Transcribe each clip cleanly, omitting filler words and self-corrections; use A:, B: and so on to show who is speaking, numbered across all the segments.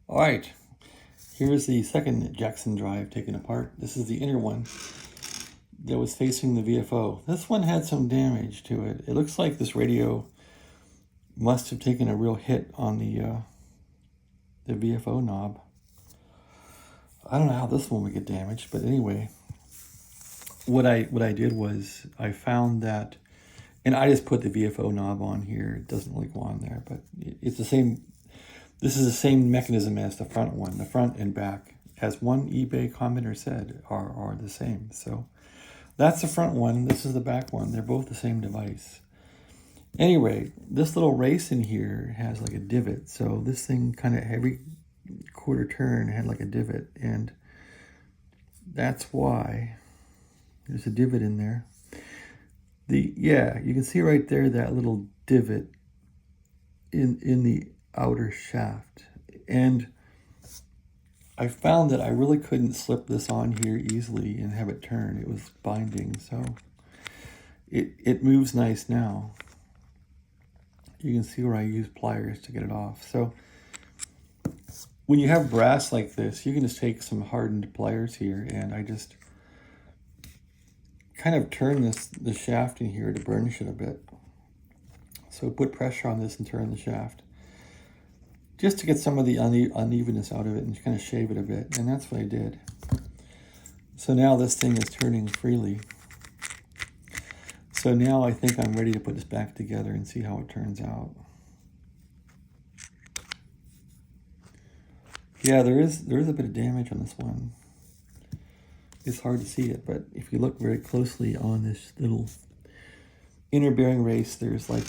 A: All right, here's the second Jackson drive taken apart. This is the inner one that was facing the VFO. This one had some damage to it. It looks like this radio must have taken a real hit on the VFO knob. I don't know how this one would get damaged, but anyway, what I did was I found that, and I just put the VFO knob on here. It doesn't really go on there, but it's the same. This is the same mechanism as the front one. The front and back, as one eBay commenter said, are the same. So that's the front one. This is the back one. They're both the same device. Anyway, this little race in here has like a divot. So this thing kind of every quarter turn had like a divot, and that's why there's a divot in there. You can see right there that little divot in the outer shaft, and I found that I really couldn't slip this on here easily and have it turn. It was binding, so it moves nice now. You can see where I use pliers to get it off. So when you have brass like this, you can just take some hardened pliers here, and I just kind of turn the shaft in here to burnish it a bit. So put pressure on this and turn the shaft, just to get some of the unevenness out of it and kind of shave it a bit. And that's what I did. So now this thing is turning freely. So now I think I'm ready to put this back together and see how it turns out. Yeah, there is a bit of damage on this one. It's hard to see it, but if you look very closely on this little inner bearing race, there's a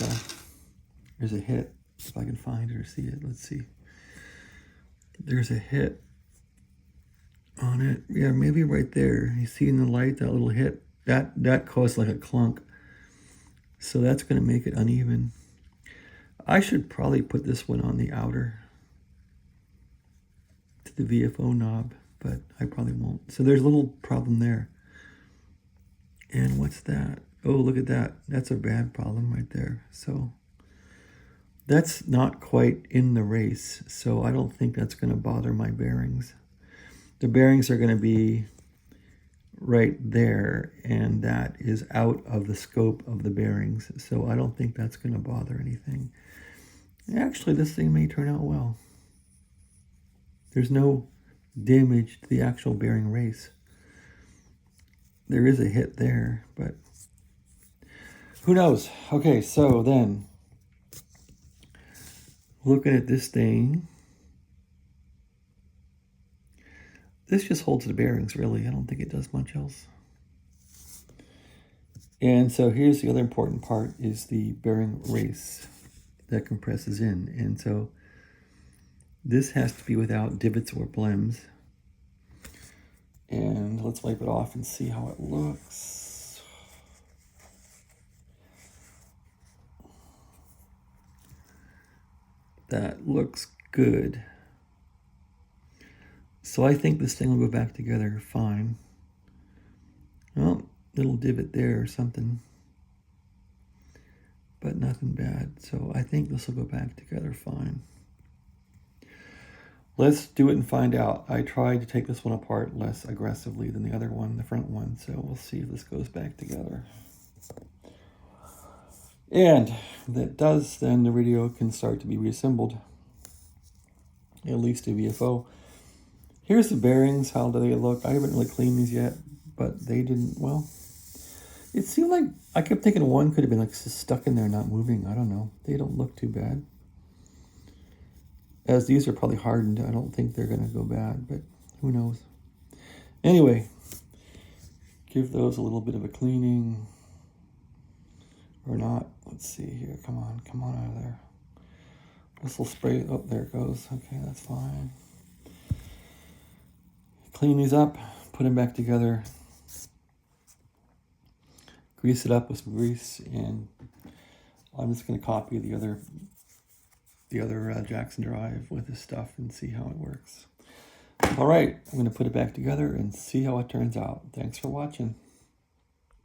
A: hit. If I can find it or see it, let's see. There's a hit on it. Yeah, maybe right there. You see in the light, that little hit? That caused like a clunk. So that's going to make it uneven. I should probably put this one on the outer to the VFO knob, but I probably won't. So there's a little problem there. And what's that? Oh, look at that. That's a bad problem right there. So that's not quite in the race, so I don't think that's going to bother my bearings. The bearings are going to be right there, and that is out of the scope of the bearings, so I don't think that's going to bother anything. Actually, this thing may turn out well. There's no damage to the actual bearing race. There is a hit there, but who knows? Okay, so then, looking at this thing, this just holds the bearings, really. I don't think it does much else. And so here's the other important part, is the bearing race that compresses in. And so this has to be without divots or blems. And let's wipe it off and see how it looks. That looks good. So I think this thing will go back together fine. Well, little divot there or something, but nothing bad. So I think this will go back together fine. Let's do it and find out. I tried to take this one apart less aggressively than the other one, the front one. So we'll see if this goes back together. And that does, then the radio can start to be reassembled, at least a VFO. Here's the bearings. How do they look? I haven't really cleaned these yet, but they didn't, well, it seemed like, I kept thinking one could have been like stuck in there not moving. I don't know. They don't look too bad. As these are probably hardened, I don't think they're going to go bad, but who knows. Anyway, give those a little bit of a cleaning. Or not. Let's see here. Come on out of there. This will spray. Oh, there it goes. Okay, that's fine. Clean these up, put them back together, grease it up with some grease, and I'm just going to copy the other Jackson drive with this stuff and see how it works. All right, I'm going to put it back together and see how it turns out. Thanks for watching.